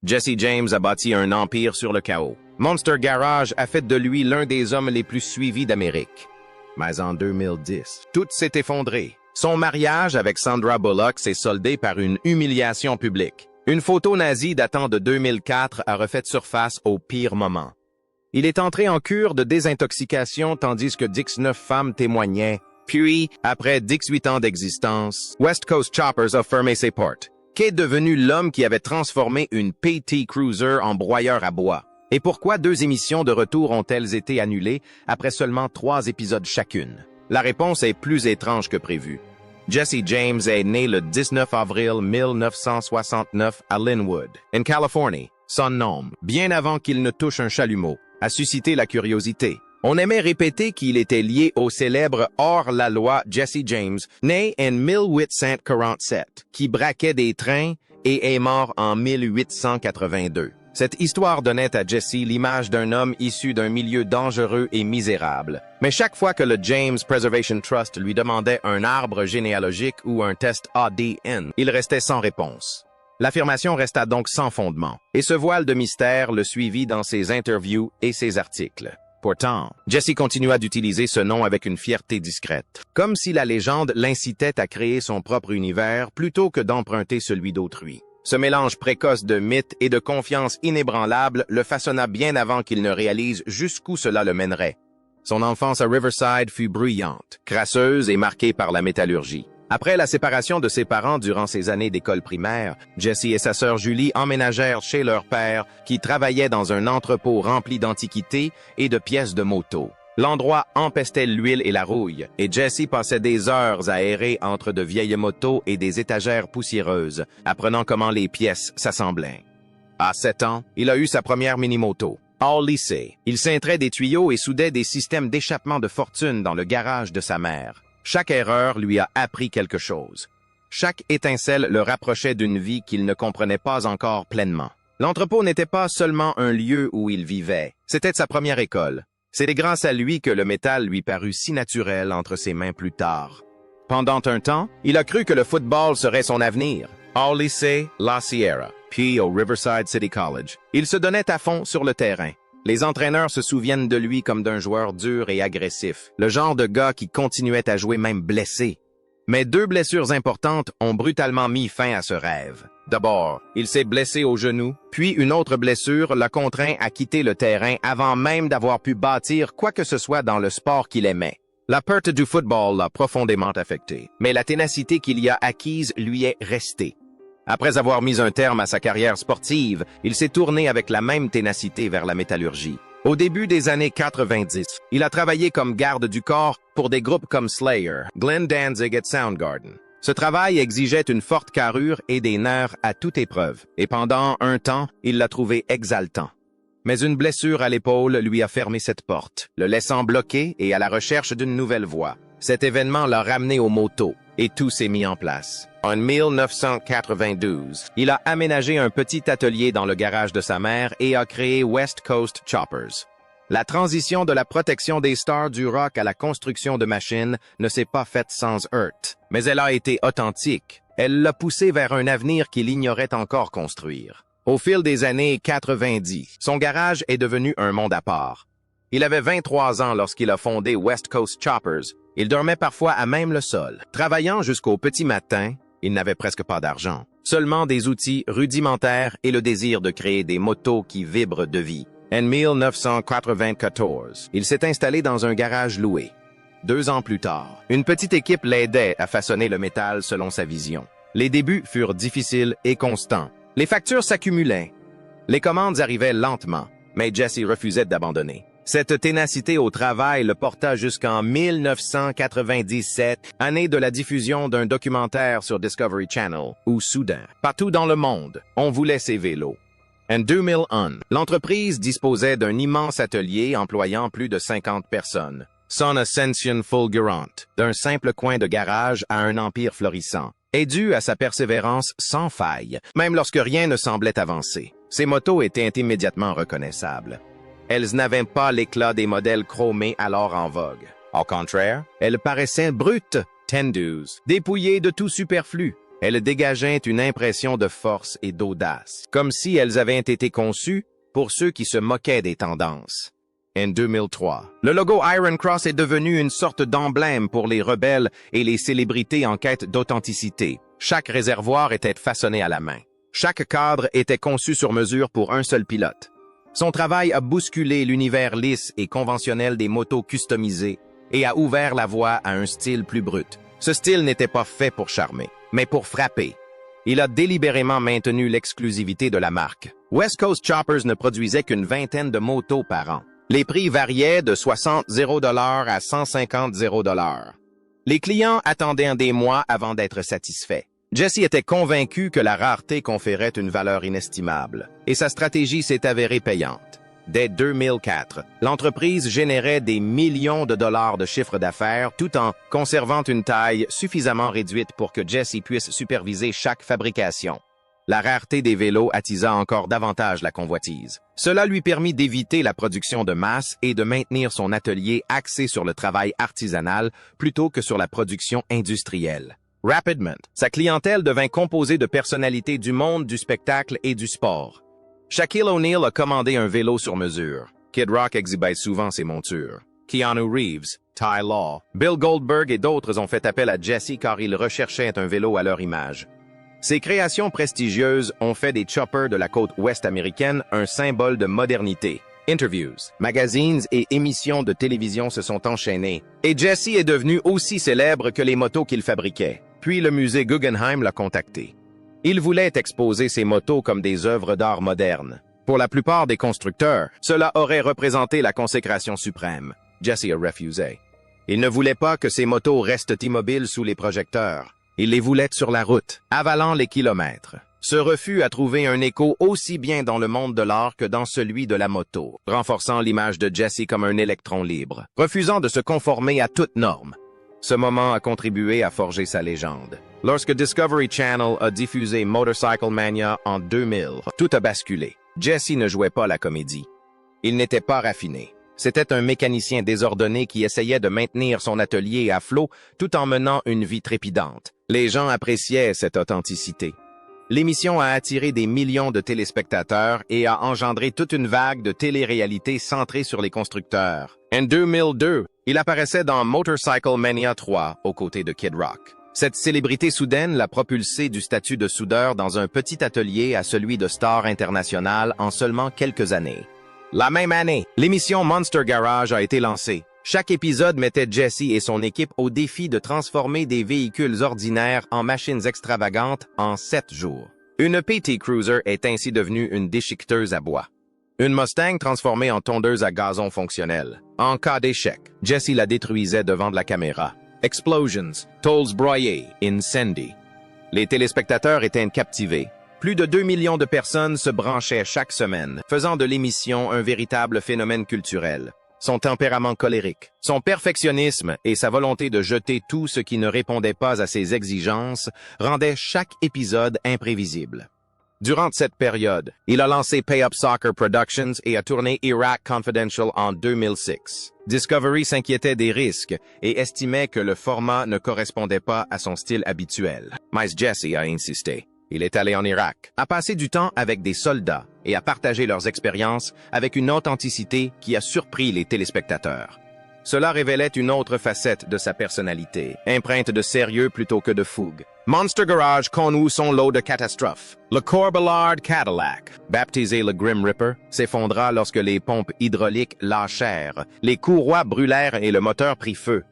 Jesse James a bâti un empire sur le chaos. Monster Garage a fait de lui l'un des hommes les plus suivis d'Amérique. Mais en 2010, tout s'est effondré. Son mariage avec Sandra Bullock s'est soldé par une humiliation publique. Une photo nazie datant de 2004 a refait surface au pire moment. Il est entré en cure de désintoxication tandis que 19 femmes témoignaient. Puis, après 18 ans d'existence, West Coast Choppers a fermé ses portes. Qu'est devenu l'homme qui avait transformé une PT Cruiser en broyeur à bois? Et pourquoi 2 émissions de retour ont-elles été annulées après seulement 3 épisodes chacune? La réponse est plus étrange que prévu. Jesse James est né le 19 avril 1969 à Linwood, en Californie. Son nom, bien avant qu'il ne touche un chalumeau, a suscité la curiosité. On aimait répéter qu'il était lié au célèbre hors-la-loi Jesse James, né en 1847, qui braquait des trains et est mort en 1882. Cette histoire donnait à Jesse l'image d'un homme issu d'un milieu dangereux et misérable. Mais chaque fois que le James Preservation Trust lui demandait un arbre généalogique ou un test ADN, il restait sans réponse. L'affirmation resta donc sans fondement, et ce voile de mystère le suivit dans ses interviews et ses articles. Pourtant, Jesse continua d'utiliser ce nom avec une fierté discrète, comme si la légende l'incitait à créer son propre univers plutôt que d'emprunter celui d'autrui. Ce mélange précoce de mythe et de confiance inébranlable le façonna bien avant qu'il ne réalise jusqu'où cela le mènerait. Son enfance à Riverside fut bruyante, crasseuse et marquée par la métallurgie. Après la séparation de ses parents durant ses années d'école primaire, Jesse et sa sœur Julie emménagèrent chez leur père, qui travaillait dans un entrepôt rempli d'antiquités et de pièces de moto. L'endroit empestait l'huile et la rouille, et Jesse passait des heures à errer entre de vieilles motos et des étagères poussiéreuses, apprenant comment les pièces s'assemblaient. À 7 ans, il a eu sa première mini-moto. Au lycée, il cintrait des tuyaux et soudait des systèmes d'échappement de fortune dans le garage de sa mère. Chaque erreur lui a appris quelque chose. Chaque étincelle le rapprochait d'une vie qu'il ne comprenait pas encore pleinement. L'entrepôt n'était pas seulement un lieu où il vivait, c'était sa première école. C'était grâce à lui que le métal lui parut si naturel entre ses mains plus tard. Pendant un temps, il a cru que le football serait son avenir. Au lycée La Sierra, puis au Riverside City College, il se donnait à fond sur le terrain. Les entraîneurs se souviennent de lui comme d'un joueur dur et agressif, le genre de gars qui continuait à jouer même blessé. Mais 2 blessures importantes ont brutalement mis fin à ce rêve. D'abord, il s'est blessé au genou, puis une autre blessure l'a contraint à quitter le terrain avant même d'avoir pu bâtir quoi que ce soit dans le sport qu'il aimait. La perte du football l'a profondément affecté, mais la ténacité qu'il y a acquise lui est restée. Après avoir mis un terme à sa carrière sportive, il s'est tourné avec la même ténacité vers la métallurgie. Au début des années 90, il a travaillé comme garde du corps pour des groupes comme Slayer, Glenn Danzig et Soundgarden. Ce travail exigeait une forte carrure et des nerfs à toute épreuve, et pendant un temps, il l'a trouvé exaltant. Mais une blessure à l'épaule lui a fermé cette porte, le laissant bloqué et à la recherche d'une nouvelle voie. Cet événement l'a ramené aux motos, et tout s'est mis en place. En 1992, il a aménagé un petit atelier dans le garage de sa mère et a créé West Coast Choppers. La transition de la protection des stars du rock à la construction de machines ne s'est pas faite sans heurts, mais elle a été authentique. Elle l'a poussé vers un avenir qu'il ignorait encore construire. Au fil des années 90, son garage est devenu un monde à part. Il avait 23 ans lorsqu'il a fondé West Coast Choppers. Il dormait parfois à même le sol. Travaillant jusqu'au petit matin, il n'avait presque pas d'argent. Seulement des outils rudimentaires et le désir de créer des motos qui vibrent de vie. En 1994, il s'est installé dans un garage loué. 2 ans plus tard, une petite équipe l'aidait à façonner le métal selon sa vision. Les débuts furent difficiles et constants. Les factures s'accumulaient. Les commandes arrivaient lentement, mais Jesse refusait d'abandonner. Cette ténacité au travail le porta jusqu'en 1997, année de la diffusion d'un documentaire sur Discovery Channel, où soudain, partout dans le monde, on voulait ses vélos. En 2001, l'entreprise disposait d'un immense atelier employant plus de 50 personnes. Son ascension fulgurante, d'un simple coin de garage à un empire florissant, est due à sa persévérance sans faille, même lorsque rien ne semblait avancer. Ses motos étaient immédiatement reconnaissables. Elles n'avaient pas l'éclat des modèles chromés alors en vogue. Au contraire, elles paraissaient brutes, tendues, dépouillées de tout superflu. Elles dégageaient une impression de force et d'audace, comme si elles avaient été conçues pour ceux qui se moquaient des tendances. En 2003, le logo Iron Cross est devenu une sorte d'emblème pour les rebelles et les célébrités en quête d'authenticité. Chaque réservoir était façonné à la main. Chaque cadre était conçu sur mesure pour un seul pilote. Son travail a bousculé l'univers lisse et conventionnel des motos customisées et a ouvert la voie à un style plus brut. Ce style n'était pas fait pour charmer, mais pour frapper. Il a délibérément maintenu l'exclusivité de la marque. West Coast Choppers ne produisait qu'une vingtaine de motos par an. Les prix variaient de 60 $0 à 150 $0. Les clients attendaient des mois avant d'être satisfaits. Jesse était convaincu que la rareté conférait une valeur inestimable, et sa stratégie s'est avérée payante. Dès 2004, l'entreprise générait des millions de dollars de chiffre d'affaires tout en conservant une taille suffisamment réduite pour que Jesse puisse superviser chaque fabrication. La rareté des vélos attisa encore davantage la convoitise. Cela lui permit d'éviter la production de masse et de maintenir son atelier axé sur le travail artisanal plutôt que sur la production industrielle. Rapidement, sa clientèle devint composée de personnalités du monde du spectacle et du sport. Shaquille O'Neal a commandé un vélo sur mesure. Kid Rock exhibait souvent ses montures. Keanu Reeves, Ty Law, Bill Goldberg et d'autres ont fait appel à Jesse car ils recherchaient un vélo à leur image. Ces créations prestigieuses ont fait des choppers de la côte ouest américaine un symbole de modernité. Interviews, magazines et émissions de télévision se sont enchaînés, et Jesse est devenu aussi célèbre que les motos qu'il fabriquait. Puis le musée Guggenheim l'a contacté. Il voulait exposer ses motos comme des œuvres d'art modernes. Pour la plupart des constructeurs, cela aurait représenté la consécration suprême. Jesse a refusé. Il ne voulait pas que ses motos restent immobiles sous les projecteurs. Il les voulait sur la route, avalant les kilomètres. Ce refus a trouvé un écho aussi bien dans le monde de l'art que dans celui de la moto, renforçant l'image de Jesse comme un électron libre, refusant de se conformer à toute norme. Ce moment a contribué à forger sa légende. Lorsque Discovery Channel a diffusé Motorcycle Mania en 2000, tout a basculé. Jesse ne jouait pas la comédie. Il n'était pas raffiné. C'était un mécanicien désordonné qui essayait de maintenir son atelier à flot tout en menant une vie trépidante. Les gens appréciaient cette authenticité. L'émission a attiré des millions de téléspectateurs et a engendré toute une vague de télé-réalité centrée sur les constructeurs. En 2002, il apparaissait dans Motorcycle Mania 3 aux côtés de Kid Rock. Cette célébrité soudaine l'a propulsé du statut de soudeur dans un petit atelier à celui de star international en seulement quelques années. La même année, l'émission Monster Garage a été lancée. Chaque épisode mettait Jesse et son équipe au défi de transformer des véhicules ordinaires en machines extravagantes en 7 jours. Une PT Cruiser est ainsi devenue une déchiqueteuse à bois. Une Mustang transformée en tondeuse à gazon fonctionnelle. En cas d'échec, Jesse la détruisait devant de la caméra. Explosions, tolls broyés, incendie. Les téléspectateurs étaient captivés. Plus de 2 millions de personnes se branchaient chaque semaine, faisant de l'émission un véritable phénomène culturel. Son tempérament colérique, son perfectionnisme et sa volonté de jeter tout ce qui ne répondait pas à ses exigences rendaient chaque épisode imprévisible. Durant cette période, il a lancé Pay Up Soccer Productions et a tourné Iraq Confidential en 2006. Discovery s'inquiétait des risques et estimait que le format ne correspondait pas à son style habituel. Mais Jesse a insisté. Il est allé en Irak, a passé du temps avec des soldats et a partagé leurs expériences avec une authenticité qui a surpris les téléspectateurs. Cela révélait une autre facette de sa personnalité, empreinte de sérieux plutôt que de fougue. Monster Garage connut son lot de catastrophes. Le Corbillard Cadillac, baptisé le Grim Reaper, s'effondra lorsque les pompes hydrauliques lâchèrent, les courroies brûlèrent et le moteur prit feu.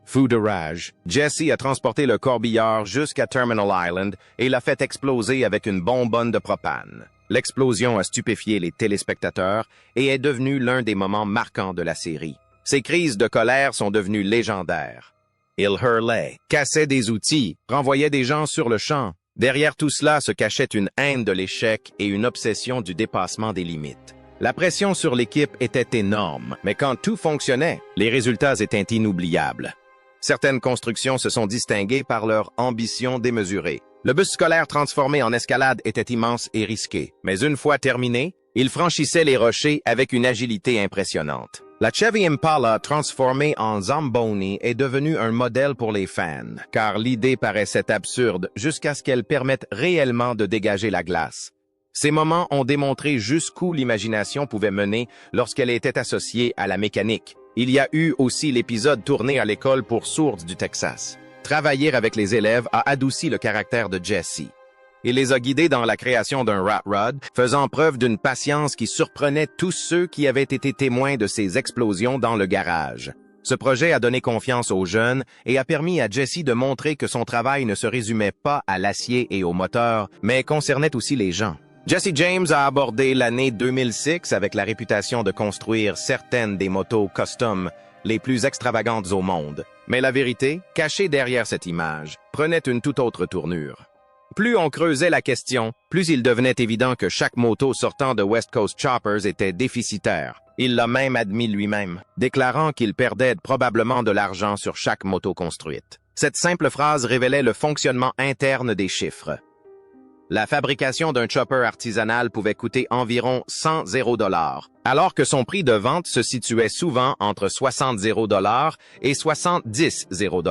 Fou de rage, Jesse a transporté le corbillard jusqu'à Terminal Island et l'a fait exploser avec une bonbonne de propane. L'explosion a stupéfié les téléspectateurs et est devenue l'un des moments marquants de la série. Ses crises de colère sont devenues légendaires. Il hurlait, cassait des outils, renvoyait des gens sur le champ. Derrière tout cela se cachait une haine de l'échec et une obsession du dépassement des limites. La pression sur l'équipe était énorme, mais quand tout fonctionnait, les résultats étaient inoubliables. Certaines constructions se sont distinguées par leur ambition démesurée. Le bus scolaire transformé en escalade était immense et risqué, mais une fois terminé, il franchissait les rochers avec une agilité impressionnante. La Chevy Impala transformée en Zamboni est devenue un modèle pour les fans, car l'idée paraissait absurde jusqu'à ce qu'elle permette réellement de dégager la glace. Ces moments ont démontré jusqu'où l'imagination pouvait mener lorsqu'elle était associée à la mécanique. Il y a eu aussi l'épisode tourné à l'école pour sourds du Texas. Travailler avec les élèves a adouci le caractère de Jesse. Il les a guidés dans la création d'un Rat Rod, faisant preuve d'une patience qui surprenait tous ceux qui avaient été témoins de ces explosions dans le garage. Ce projet a donné confiance aux jeunes et a permis à Jesse de montrer que son travail ne se résumait pas à l'acier et au moteur, mais concernait aussi les gens. Jesse James a abordé l'année 2006 avec la réputation de construire certaines des motos custom les plus extravagantes au monde. Mais la vérité, cachée derrière cette image, prenait une toute autre tournure. Plus on creusait la question, plus il devenait évident que chaque moto sortant de West Coast Choppers était déficitaire. Il l'a même admis lui-même, déclarant qu'il perdait probablement de l'argent sur chaque moto construite. Cette simple phrase révélait le fonctionnement interne des chiffres. La fabrication d'un chopper artisanal pouvait coûter environ 100 $, alors que son prix de vente se situait souvent entre 60 $ et 70 $.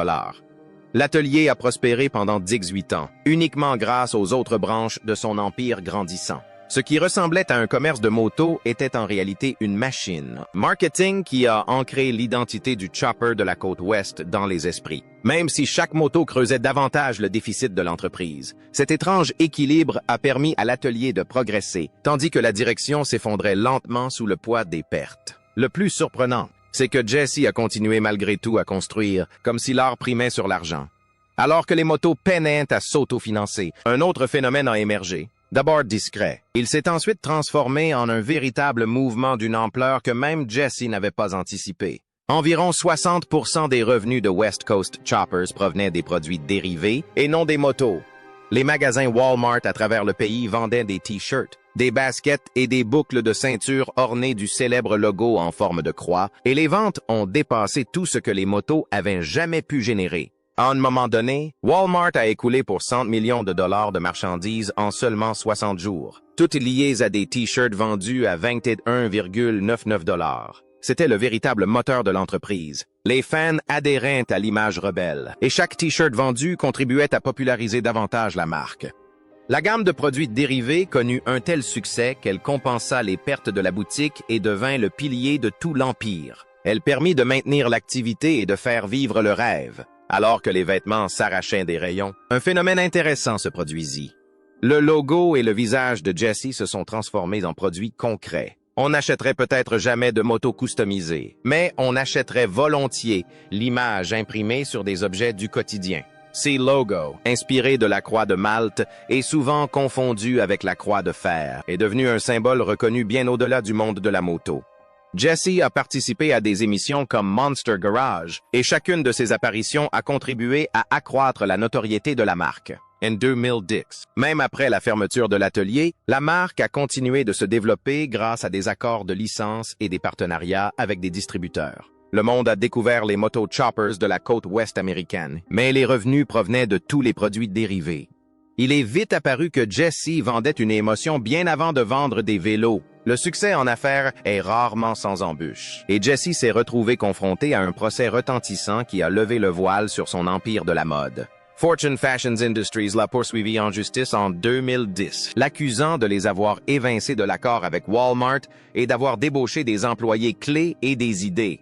L'atelier a prospéré pendant 18 ans, uniquement grâce aux autres branches de son empire grandissant. Ce qui ressemblait à un commerce de moto était en réalité une machine. Marketing qui a ancré l'identité du chopper de la côte ouest dans les esprits. Même si chaque moto creusait davantage le déficit de l'entreprise, cet étrange équilibre a permis à l'atelier de progresser, tandis que la direction s'effondrait lentement sous le poids des pertes. Le plus surprenant, c'est que Jesse a continué malgré tout à construire, comme si l'art primait sur l'argent. Alors que les motos peinaient à s'autofinancer, un autre phénomène a émergé. D'abord discret, il s'est ensuite transformé en un véritable mouvement d'une ampleur que même Jesse n'avait pas anticipé. Environ 60% des revenus de West Coast Choppers provenaient des produits dérivés et non des motos. Les magasins Walmart à travers le pays vendaient des t-shirts, des baskets et des boucles de ceinture ornées du célèbre logo en forme de croix, et les ventes ont dépassé tout ce que les motos avaient jamais pu générer. À un moment donné, Walmart a écoulé pour 100 millions de dollars de marchandises en seulement 60 jours, toutes liées à des t-shirts vendus à 21,99 $. C'était le véritable moteur de l'entreprise. Les fans adhéraient à l'image rebelle, et chaque t-shirt vendu contribuait à populariser davantage la marque. La gamme de produits dérivés connut un tel succès qu'elle compensa les pertes de la boutique et devint le pilier de tout l'empire. Elle permit de maintenir l'activité et de faire vivre le rêve. Alors que les vêtements s'arrachaient des rayons, un phénomène intéressant se produisit. Le logo et le visage de Jesse se sont transformés en produits concrets. On n'achèterait peut-être jamais de moto customisée, mais on achèterait volontiers l'image imprimée sur des objets du quotidien. Ces logos, inspirés de la croix de Malte et souvent confondus avec la croix de fer, est devenu un symbole reconnu bien au-delà du monde de la moto. Jesse a participé à des émissions comme Monster Garage, et chacune de ses apparitions a contribué à accroître la notoriété de la marque. En 2010, même après la fermeture de l'atelier, la marque a continué de se développer grâce à des accords de licence et des partenariats avec des distributeurs. Le monde a découvert les motos choppers de la côte ouest américaine, mais les revenus provenaient de tous les produits dérivés. Il est vite apparu que Jesse vendait une émotion bien avant de vendre des vélos. Le succès en affaires est rarement sans embûches, et Jesse s'est retrouvé confronté à un procès retentissant qui a levé le voile sur son empire de la mode. Fortune Fashion Industries l'a poursuivi en justice en 2010, l'accusant de les avoir évincés de l'accord avec Walmart et d'avoir débauché des employés clés et des idées.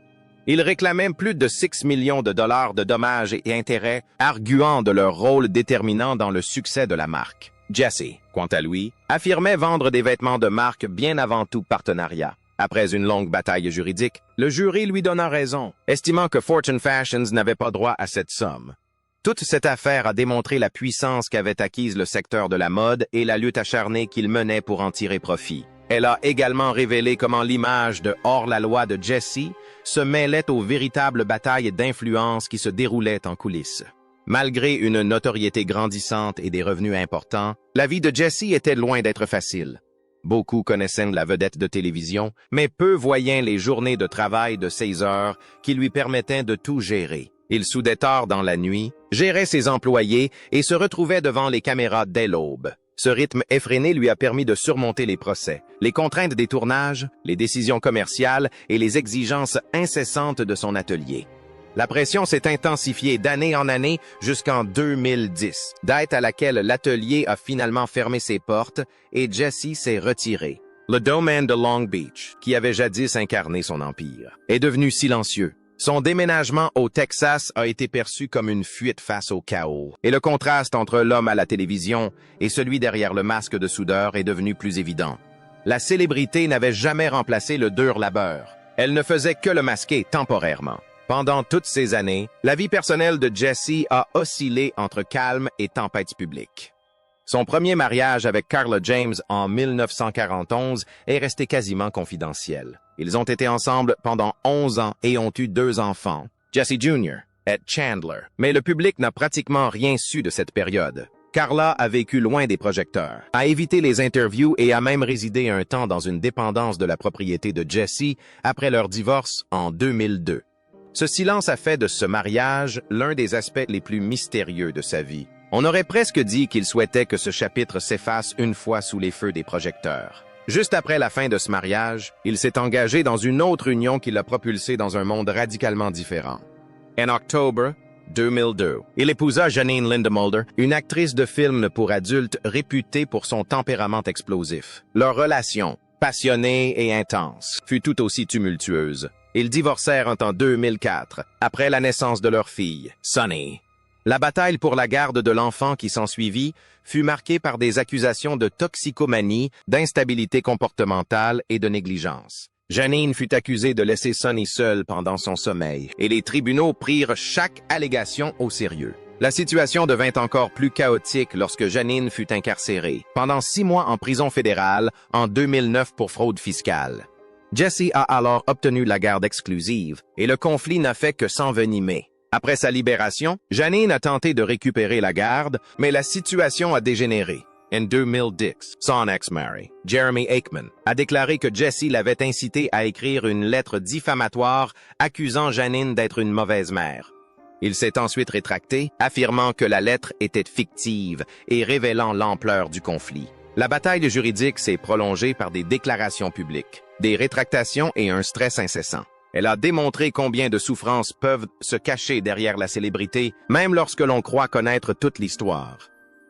Il réclamait plus de 6 millions de dollars de dommages et intérêts, arguant de leur rôle déterminant dans le succès de la marque. Jesse, quant à lui, affirmait vendre des vêtements de marque bien avant tout partenariat. Après une longue bataille juridique, le jury lui donna raison, estimant que Fortune Fashions n'avait pas droit à cette somme. Toute cette affaire a démontré la puissance qu'avait acquise le secteur de la mode et la lutte acharnée qu'il menait pour en tirer profit. Elle a également révélé comment l'image de hors-la-loi de Jesse se mêlait aux véritables batailles d'influence qui se déroulaient en coulisses. Malgré une notoriété grandissante et des revenus importants, la vie de Jesse était loin d'être facile. Beaucoup connaissaient la vedette de télévision, mais peu voyaient les journées de travail de 16 heures qui lui permettaient de tout gérer. Il soudait tard dans la nuit, gérait ses employés et se retrouvait devant les caméras dès l'aube. Ce rythme effréné lui a permis de surmonter les procès, les contraintes des tournages, les décisions commerciales et les exigences incessantes de son atelier. La pression s'est intensifiée d'année en année jusqu'en 2010, date à laquelle l'atelier a finalement fermé ses portes et Jesse s'est retiré. Le domaine de Long Beach, qui avait jadis incarné son empire, est devenu silencieux. Son déménagement au Texas a été perçu comme une fuite face au chaos, et le contraste entre l'homme à la télévision et celui derrière le masque de soudeur est devenu plus évident. La célébrité n'avait jamais remplacé le dur labeur. Elle ne faisait que le masquer temporairement. Pendant toutes ces années, la vie personnelle de Jesse a oscillé entre calme et tempêtes publiques. Son premier mariage avec Carla James en 1941 est resté quasiment confidentiel. Ils ont été ensemble pendant 11 ans et ont eu 2 enfants, Jesse Jr. et Chandler. Mais le public n'a pratiquement rien su de cette période. Carla a vécu loin des projecteurs, a évité les interviews et a même résidé un temps dans une dépendance de la propriété de Jesse après leur divorce en 2002. Ce silence a fait de ce mariage l'un des aspects les plus mystérieux de sa vie. On aurait presque dit qu'il souhaitait que ce chapitre s'efface une fois sous les feux des projecteurs. Juste après la fin de ce mariage, il s'est engagé dans une autre union qui l'a propulsé dans un monde radicalement différent. En octobre 2002, il épousa Janine Lindemulder, une actrice de film pour adultes réputée pour son tempérament explosif. Leur relation, passionnée et intense, fut tout aussi tumultueuse. Ils divorcèrent en 2004, après la naissance de leur fille, Sunny. La bataille pour la garde de l'enfant qui s'ensuivit fut marquée par des accusations de toxicomanie, d'instabilité comportementale et de négligence. Janine fut accusée de laisser Sunny seule pendant son sommeil, et les tribunaux prirent chaque allégation au sérieux. La situation devint encore plus chaotique lorsque Janine fut incarcérée, pendant 6 mois en prison fédérale, en 2009 pour fraude fiscale. Jesse a alors obtenu la garde exclusive, et le conflit n'a fait que s'envenimer. Après sa libération, Janine a tenté de récupérer la garde, mais la situation a dégénéré. En 2010, son ex-mari, Jeremy Aikman, a déclaré que Jesse l'avait incité à écrire une lettre diffamatoire accusant Janine d'être une mauvaise mère. Il s'est ensuite rétracté, affirmant que la lettre était fictive et révélant l'ampleur du conflit. La bataille juridique s'est prolongée par des déclarations publiques, des rétractations et un stress incessant. Elle a démontré combien de souffrances peuvent se cacher derrière la célébrité, même lorsque l'on croit connaître toute l'histoire.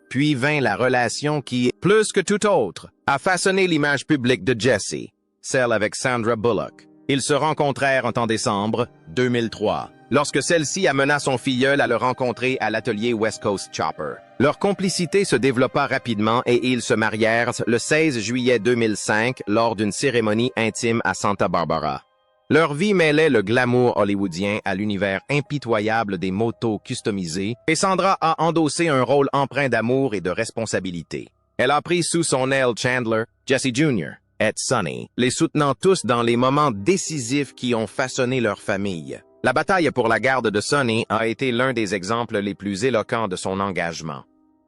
Puis vint la relation qui, plus que toute autre, a façonné l'image publique de Jesse, celle avec Sandra Bullock. Ils se rencontrèrent en décembre 2003, lorsque celle-ci amena son filleul à le rencontrer à l'atelier West Coast Chopper. Leur complicité se développa rapidement et ils se marièrent le 16 juillet 2005 lors d'une cérémonie intime à Santa Barbara. Leur vie mêlait le glamour hollywoodien à l'univers impitoyable des motos customisées et Sandra a endossé un rôle empreint d'amour et de responsabilité. Elle a pris sous son aile Chandler, Jesse Jr. et Sunny, les soutenant tous dans les moments décisifs qui ont façonné leur famille. La bataille pour la garde de Sunny a été l'un des exemples les plus éloquents de son engagement.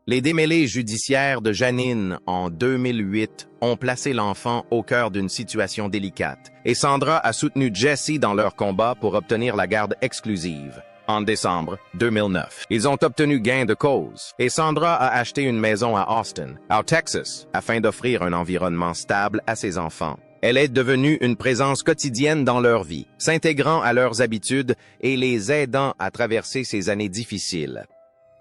Les démêlés judiciaires de Janine en 2008 ont placé l'enfant au cœur d'une situation délicate et Sandra a soutenu Jesse dans leur combat pour obtenir la garde exclusive. En décembre 2009, ils ont obtenu gain de cause et Sandra a acheté une maison à Austin, au Texas, afin d'offrir un environnement stable à ses enfants. Elle est devenue une présence quotidienne dans leur vie, s'intégrant à leurs habitudes et les aidant à traverser ces années difficiles.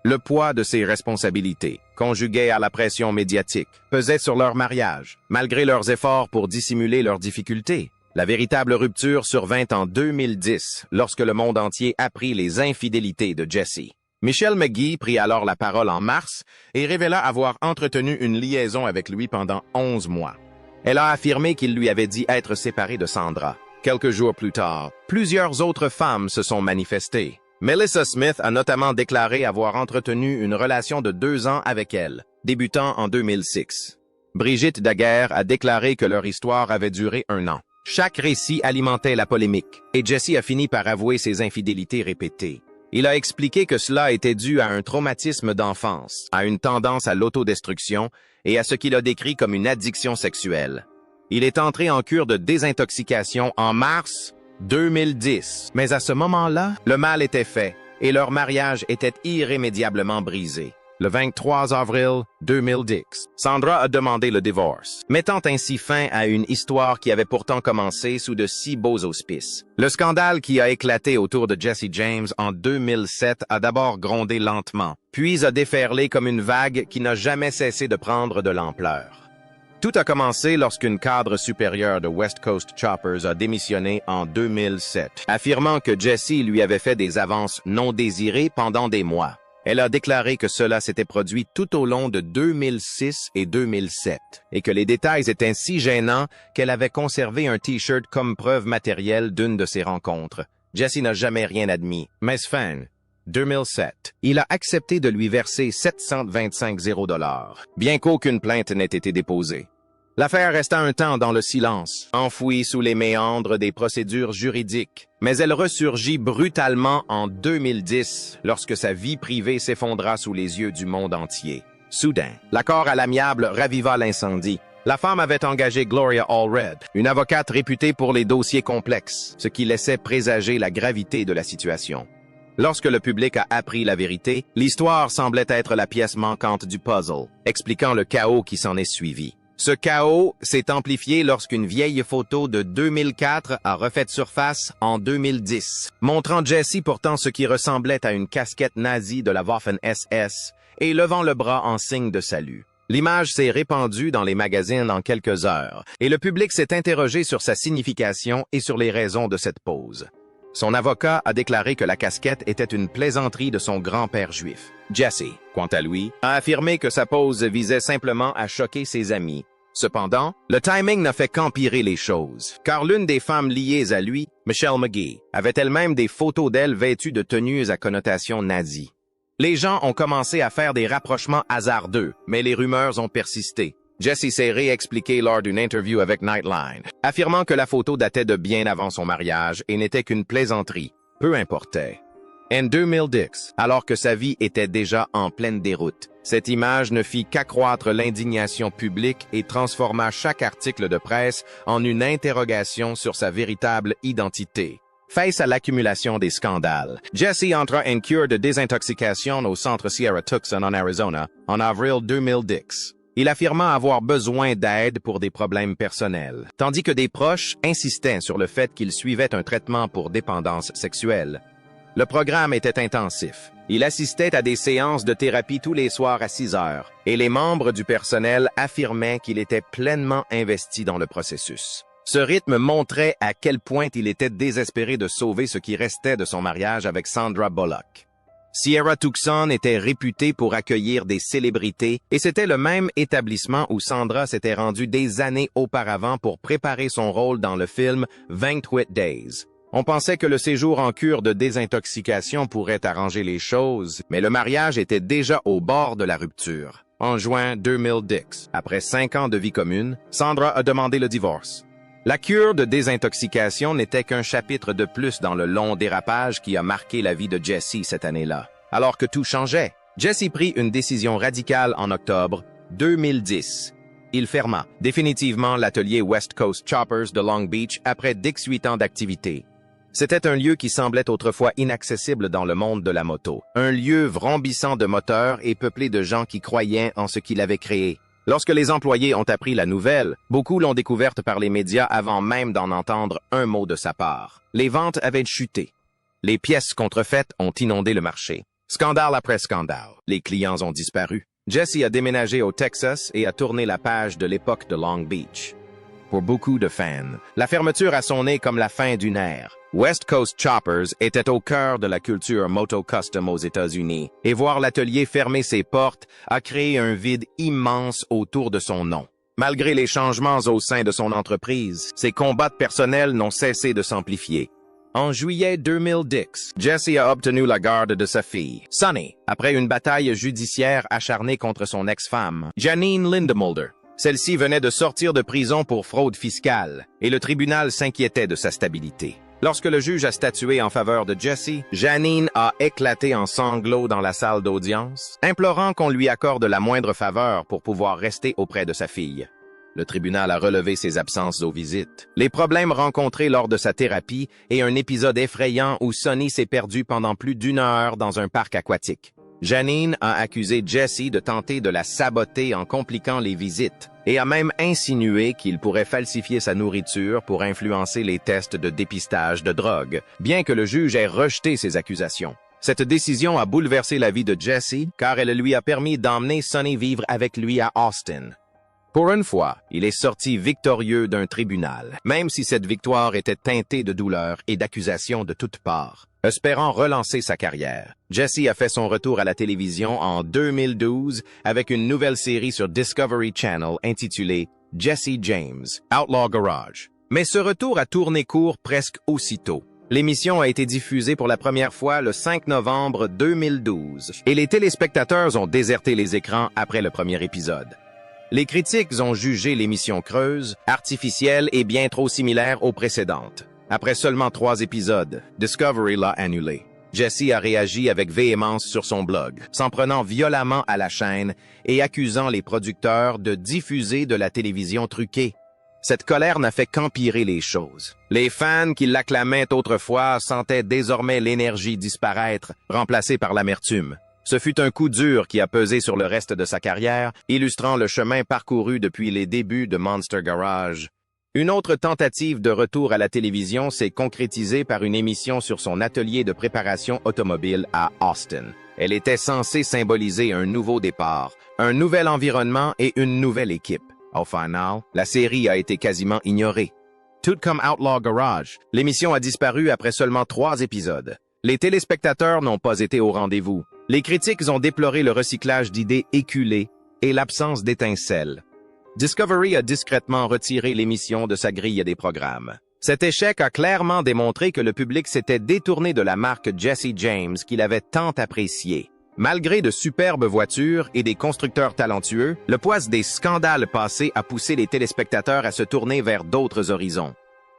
Le poids de ces responsabilités, conjugué à la pression médiatique, pesait sur leur mariage, malgré leurs efforts pour dissimuler leurs difficultés. La véritable rupture survint en 2010, lorsque le monde entier apprit les infidélités de Jesse. Michelle McGee prit alors la parole en mars et révéla avoir entretenu une liaison avec lui pendant 11 mois. Elle a affirmé qu'il lui avait dit être séparé de Sandra. Quelques jours plus tard, plusieurs autres femmes se sont manifestées. Melissa Smith a notamment déclaré avoir entretenu une relation de 2 ans avec elle, débutant en 2006. Brigitte Daguerre a déclaré que leur histoire avait duré 1 an. Chaque récit alimentait la polémique, et Jesse a fini par avouer ses infidélités répétées. Il a expliqué que cela était dû à un traumatisme d'enfance, à une tendance à l'autodestruction et à ce qu'il a décrit comme une addiction sexuelle. Il est entré en cure de désintoxication en mars 2010. Mais à ce moment-là, le mal était fait et leur mariage était irrémédiablement brisé. Le 23 avril 2010, Sandra a demandé le divorce, mettant ainsi fin à une histoire qui avait pourtant commencé sous de si beaux auspices. Le scandale qui a éclaté autour de Jesse James en 2007 a d'abord grondé lentement, puis a déferlé comme une vague qui n'a jamais cessé de prendre de l'ampleur. Tout a commencé lorsqu'une cadre supérieure de West Coast Choppers a démissionné en 2007, affirmant que Jesse lui avait fait des avances non désirées pendant des mois. Elle a déclaré que cela s'était produit tout au long de 2006 et 2007 et que les détails étaient si gênants qu'elle avait conservé un T-shirt comme preuve matérielle d'une de ces rencontres. Jesse n'a jamais rien admis, mais fin 2007, il a accepté de lui verser 725 000 $, bien qu'aucune plainte n'ait été déposée. L'affaire resta un temps dans le silence, enfouie sous les méandres des procédures juridiques, mais elle ressurgit brutalement en 2010 lorsque sa vie privée s'effondra sous les yeux du monde entier. Soudain, l'accord à l'amiable raviva l'incendie. La femme avait engagé Gloria Allred, une avocate réputée pour les dossiers complexes, ce qui laissait présager la gravité de la situation. Lorsque le public a appris la vérité, l'histoire semblait être la pièce manquante du puzzle, expliquant le chaos qui s'en est suivi. Ce chaos s'est amplifié lorsqu'une vieille photo de 2004 a refait surface en 2010, montrant Jesse portant ce qui ressemblait à une casquette nazie de la Waffen-SS et levant le bras en signe de salut. L'image s'est répandue dans les magazines en quelques heures, et le public s'est interrogé sur sa signification et sur les raisons de cette pose. Son avocat a déclaré que la casquette était une plaisanterie de son grand-père juif. Jesse, quant à lui, a affirmé que sa pose visait simplement à choquer ses amis. Cependant, le timing n'a fait qu'empirer les choses, car l'une des femmes liées à lui, Michelle McGee, avait elle-même des photos d'elle vêtues de tenues à connotation nazie. Les gens ont commencé à faire des rapprochements hasardeux, mais les rumeurs ont persisté. Jesse s'est réexpliqué lors d'une interview avec Nightline, affirmant que la photo datait de bien avant son mariage et n'était qu'une plaisanterie. Peu importait. En 2010, alors que sa vie était déjà en pleine déroute, cette image ne fit qu'accroître l'indignation publique et transforma chaque article de presse en une interrogation sur sa véritable identité. Face à l'accumulation des scandales, Jesse entra en cure de désintoxication au centre Sierra Tucson en Arizona en avril 2010. Il affirma avoir besoin d'aide pour des problèmes personnels, tandis que des proches insistaient sur le fait qu'il suivait un traitement pour dépendance sexuelle. Le programme était intensif. Il assistait à des séances de thérapie tous les soirs à 6 heures, et les membres du personnel affirmaient qu'il était pleinement investi dans le processus. Ce rythme montrait à quel point il était désespéré de sauver ce qui restait de son mariage avec Sandra Bullock. Sierra Tucson était réputé pour accueillir des célébrités et c'était le même établissement où Sandra s'était rendue des années auparavant pour préparer son rôle dans le film 28 Days. On pensait que le séjour en cure de désintoxication pourrait arranger les choses, mais le mariage était déjà au bord de la rupture. En juin 2010, après 5 ans de vie commune, Sandra a demandé le divorce. La cure de désintoxication n'était qu'un chapitre de plus dans le long dérapage qui a marqué la vie de Jesse cette année-là. Alors que tout changeait, Jesse prit une décision radicale en octobre 2010. Il ferma définitivement l'atelier West Coast Choppers de Long Beach après 18 ans d'activité. C'était un lieu qui semblait autrefois inaccessible dans le monde de la moto. Un lieu vrombissant de moteurs et peuplé de gens qui croyaient en ce qu'il avait créé. Lorsque les employés ont appris la nouvelle, beaucoup l'ont découverte par les médias avant même d'en entendre un mot de sa part. Les ventes avaient chuté. Les pièces contrefaites ont inondé le marché. Scandale après scandale, les clients ont disparu. Jesse a déménagé au Texas et a tourné la page de l'époque de Long Beach. Pour beaucoup de fans, la fermeture a sonné comme la fin d'une ère. West Coast Choppers était au cœur de la culture moto custom aux États-Unis, et voir l'atelier fermer ses portes a créé un vide immense autour de son nom. Malgré les changements au sein de son entreprise, ses combats personnels n'ont cessé de s'amplifier. En juillet 2010, Jesse a obtenu la garde de sa fille, Sunny, après une bataille judiciaire acharnée contre son ex-femme, Janine Lindemulder. Celle-ci venait de sortir de prison pour fraude fiscale, et le tribunal s'inquiétait de sa stabilité. Lorsque le juge a statué en faveur de Jesse, Janine a éclaté en sanglots dans la salle d'audience, implorant qu'on lui accorde la moindre faveur pour pouvoir rester auprès de sa fille. Le tribunal a relevé ses absences aux visites, les problèmes rencontrés lors de sa thérapie et un épisode effrayant où Sonny s'est perdu pendant plus d'1 heure dans un parc aquatique. Janine a accusé Jesse de tenter de la saboter en compliquant les visites et a même insinué qu'il pourrait falsifier sa nourriture pour influencer les tests de dépistage de drogue, bien que le juge ait rejeté ces accusations. Cette décision a bouleversé la vie de Jesse car elle lui a permis d'emmener Sonny vivre avec lui à Austin. Pour une fois, il est sorti victorieux d'un tribunal, même si cette victoire était teintée de douleur et d'accusations de toutes parts. Espérant relancer sa carrière, Jesse a fait son retour à la télévision en 2012 avec une nouvelle série sur Discovery Channel intitulée Jesse James, Outlaw Garage. Mais ce retour a tourné court presque aussitôt. L'émission a été diffusée pour la première fois le 5 novembre 2012 et les téléspectateurs ont déserté les écrans après le premier épisode. Les critiques ont jugé l'émission creuse, artificielle et bien trop similaire aux précédentes. Après seulement 3 épisodes, Discovery l'a annulé. Jesse a réagi avec véhémence sur son blog, s'en prenant violemment à la chaîne et accusant les producteurs de diffuser de la télévision truquée. Cette colère n'a fait qu'empirer les choses. Les fans qui l'acclamaient autrefois sentaient désormais l'énergie disparaître, remplacée par l'amertume. Ce fut un coup dur qui a pesé sur le reste de sa carrière, illustrant le chemin parcouru depuis les débuts de Monster Garage. Une autre tentative de retour à la télévision s'est concrétisée par une émission sur son atelier de préparation automobile à Austin. Elle était censée symboliser un nouveau départ, un nouvel environnement et une nouvelle équipe. Au final, la série a été quasiment ignorée. Tout comme Outlaw Garage, l'émission a disparu après seulement 3 épisodes. Les téléspectateurs n'ont pas été au rendez-vous. Les critiques ont déploré le recyclage d'idées éculées et l'absence d'étincelles. Discovery a discrètement retiré l'émission de sa grille des programmes. Cet échec a clairement démontré que le public s'était détourné de la marque Jesse James qu'il avait tant appréciée. Malgré de superbes voitures et des constructeurs talentueux, le poids des scandales passés a poussé les téléspectateurs à se tourner vers d'autres horizons.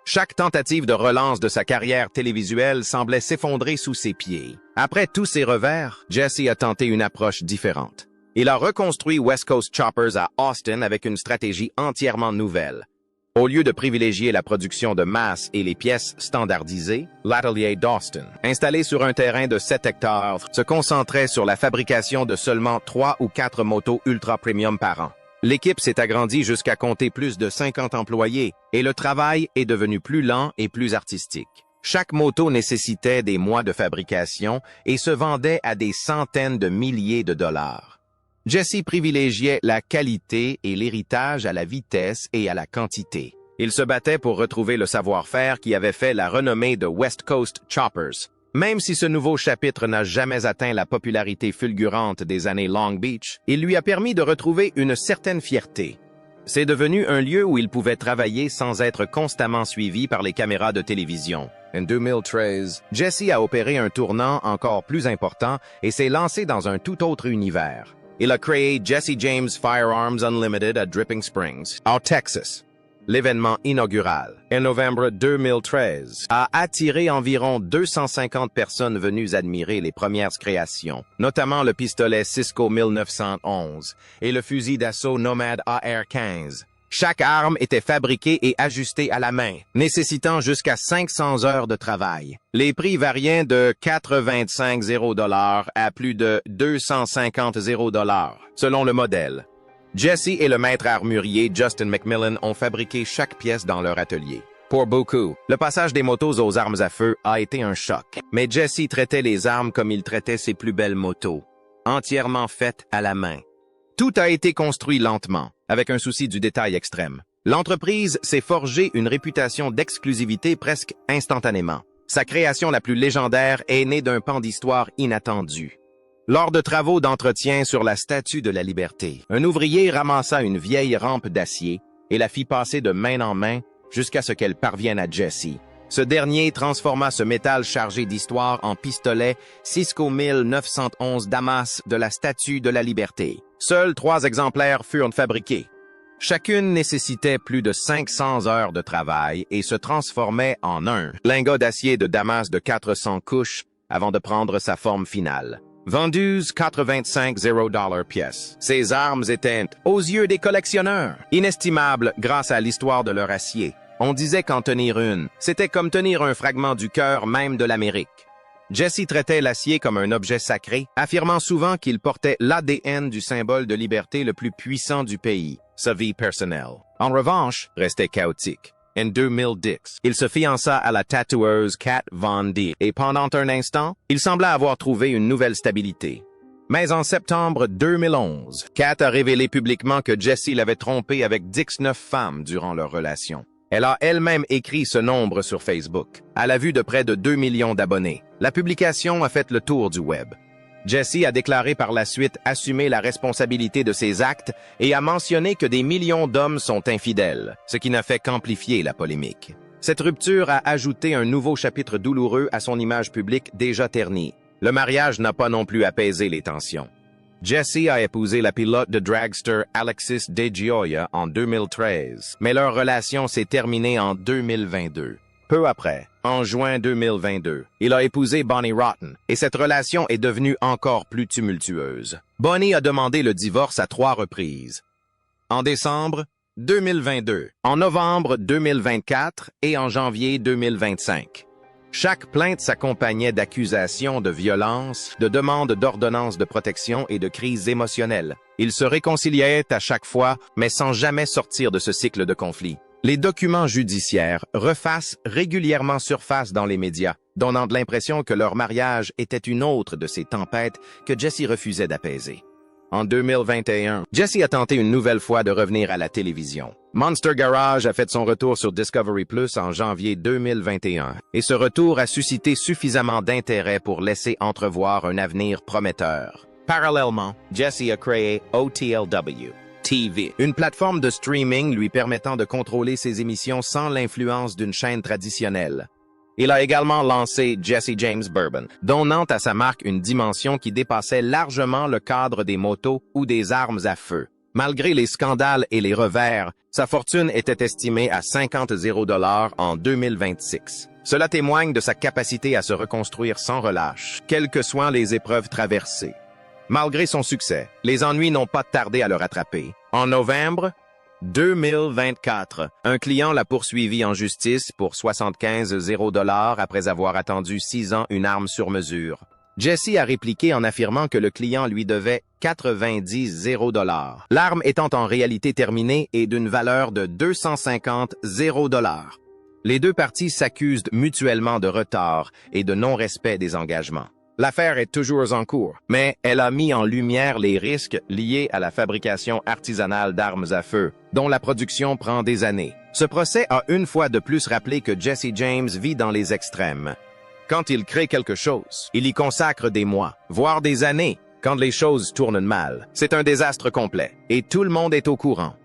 Chaque tentative de relance de sa carrière télévisuelle semblait s'effondrer sous ses pieds. Après tous ces revers, Jesse a tenté une approche différente. Il a reconstruit West Coast Choppers à Austin avec une stratégie entièrement nouvelle. Au lieu de privilégier la production de masse et les pièces standardisées, l'atelier d'Austin, installé sur un terrain de 7 hectares, se concentrait sur la fabrication de seulement 3 ou 4 motos ultra premium par an. L'équipe s'est agrandie jusqu'à compter plus de 50 employés et le travail est devenu plus lent et plus artistique. Chaque moto nécessitait des mois de fabrication et se vendait à des centaines de milliers de dollars. Jesse privilégiait la qualité et l'héritage à la vitesse et à la quantité. Il se battait pour retrouver le savoir-faire qui avait fait la renommée de West Coast Choppers. Même si ce nouveau chapitre n'a jamais atteint la popularité fulgurante des années Long Beach, il lui a permis de retrouver une certaine fierté. C'est devenu un lieu où il pouvait travailler sans être constamment suivi par les caméras de télévision. En 2013, Jesse a opéré un tournant encore plus important et s'est lancé dans un tout autre univers. Il a créé Jesse James Firearms Unlimited à Dripping Springs, au Texas. L'événement inaugural, en novembre 2013, a attiré environ 250 personnes venues admirer les premières créations, notamment le pistolet Cisco 1911 et le fusil d'assaut Nomad AR-15. Chaque arme était fabriquée et ajustée à la main, nécessitant jusqu'à 500 heures de travail. Les prix variaient de 85 $0 à plus de 250 $0, selon le modèle. Jesse et le maître armurier Justin McMillan ont fabriqué chaque pièce dans leur atelier. Pour beaucoup, le passage des motos aux armes à feu a été un choc. Mais Jesse traitait les armes comme il traitait ses plus belles motos, entièrement faites à la main. Tout a été construit lentement, avec un souci du détail extrême. L'entreprise s'est forgée une réputation d'exclusivité presque instantanément. Sa création la plus légendaire est née d'un pan d'histoire inattendu. Lors de travaux d'entretien sur la Statue de la Liberté, un ouvrier ramassa une vieille rampe d'acier et la fit passer de main en main jusqu'à ce qu'elle parvienne à Jesse. Ce dernier transforma ce métal chargé d'histoire en pistolet Cisco 1911 Damas de la Statue de la Liberté. Seuls 3 exemplaires furent fabriqués. Chacune nécessitait plus de 500 heures de travail et se transformait en un lingot d'acier de Damas de 400 couches avant de prendre sa forme finale. Vendues 85 $0 pièce. Ces armes étaient, aux yeux des collectionneurs, inestimables grâce à l'histoire de leur acier. On disait qu'en tenir une, c'était comme tenir un fragment du cœur même de l'Amérique. Jesse traitait l'acier comme un objet sacré, affirmant souvent qu'il portait l'ADN du symbole de liberté le plus puissant du pays, sa vie personnelle. En revanche, restait chaotique. En 2010, il se fiança à la tatoueuse Kat Von D et pendant un instant, il sembla avoir trouvé une nouvelle stabilité. Mais en septembre 2011, Kat a révélé publiquement que Jesse l'avait trompé avec 19 femmes durant leur relation. Elle a elle-même écrit ce nombre sur Facebook, à la vue de près de 2 millions d'abonnés. La publication a fait le tour du web. Jesse a déclaré par la suite assumer la responsabilité de ses actes et a mentionné que des millions d'hommes sont infidèles, ce qui n'a fait qu'amplifier la polémique. Cette rupture a ajouté un nouveau chapitre douloureux à son image publique déjà ternie. Le mariage n'a pas non plus apaisé les tensions. Jesse a épousé la pilote de dragster Alexis DeGioia en 2013, mais leur relation s'est terminée en 2022. Peu après, en juin 2022, il a épousé Bonnie Rotten, et cette relation est devenue encore plus tumultueuse. Bonnie a demandé le divorce à 3 reprises. En décembre 2022, en novembre 2024 et en janvier 2025. Chaque plainte s'accompagnait d'accusations de violence, de demandes d'ordonnances de protection et de crises émotionnelles. Ils se réconciliaient à chaque fois, mais sans jamais sortir de ce cycle de conflit. Les documents judiciaires refassent régulièrement surface dans les médias, donnant l'impression que leur mariage était une autre de ces tempêtes que Jesse refusait d'apaiser. En 2021, Jesse a tenté une nouvelle fois de revenir à la télévision. Monster Garage a fait son retour sur Discovery Plus en janvier 2021, et ce retour a suscité suffisamment d'intérêt pour laisser entrevoir un avenir prometteur. Parallèlement, Jesse a créé OTLW TV, une plateforme de streaming lui permettant de contrôler ses émissions sans l'influence d'une chaîne traditionnelle. Il a également lancé Jesse James Bourbon, donnant à sa marque une dimension qui dépassait largement le cadre des motos ou des armes à feu. Malgré les scandales et les revers, sa fortune était estimée à 50 000 $ en 2026. Cela témoigne de sa capacité à se reconstruire sans relâche, quelles que soient les épreuves traversées. Malgré son succès, les ennuis n'ont pas tardé à le rattraper. En novembre 2024, un client l'a poursuivi en justice pour 75 000 $ après avoir attendu 6 ans une arme sur mesure. Jesse a répliqué en affirmant que le client lui devait 90 000 $, l'arme étant en réalité terminée et d'une valeur de 250 000 $. Les deux parties s'accusent mutuellement de retard et de non-respect des engagements. L'affaire est toujours en cours, mais elle a mis en lumière les risques liés à la fabrication artisanale d'armes à feu, dont la production prend des années. Ce procès a une fois de plus rappelé que Jesse James vit dans les extrêmes. Quand il crée quelque chose, il y consacre des mois, voire des années. Quand les choses tournent mal, c'est un désastre complet, et tout le monde est au courant.